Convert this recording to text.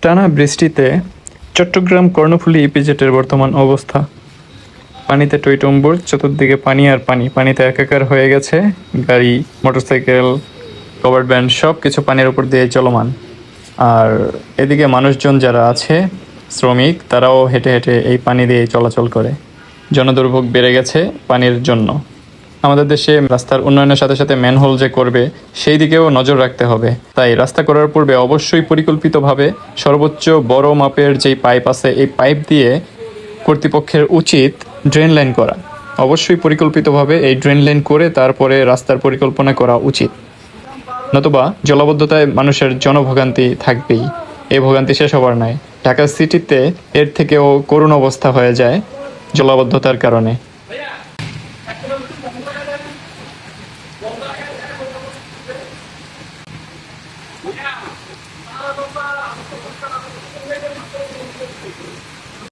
টানা বৃষ্টিতে চট্টগ্রাম কর্ণফুলী ইপিজেডের বর্তমান অবস্থা। পানিতে টইটুম্বুর, চতুর্দিকে পানি আর পানি, পানিতে একাকার হয়ে গেছে। গাড়ি, মোটরসাইকেল, কভার্ড ভ্যান সব কিছু পানির উপর দিয়ে চলমান। আর এদিকে মানুষজন যারা আছে, শ্রমিক, তারাও হেঁটে হেঁটে এই পানি দিয়ে চলাচল করে। জনদুর্ভোগ বেড়ে গেছে পানির জন্য। আমাদের দেশে রাস্তার উন্নয়নের সাথে সাথে ম্যানহোল যে করবে সেই দিকেও নজর রাখতে হবে। তাই রাস্তা করার পূর্বে অবশ্যই পরিকল্পিতভাবে সর্বোচ্চ বড় মাপের যেই পাইপ আছে এই পাইপ দিয়ে কর্তৃপক্ষের উচিত ড্রেন লাইন করা। অবশ্যই পরিকল্পিতভাবে এই ড্রেন লাইন করে তারপরে রাস্তার পরিকল্পনা করা উচিত। নতুবা জলাবদ্ধতায় মানুষের জনভোগান্তি থাকবেই। এই ভোগান্তি শেষ হবার নয়। ঢাকা সিটিতে এর থেকেও করুণ অবস্থা হয়ে যায় জলাবদ্ধতার কারণে।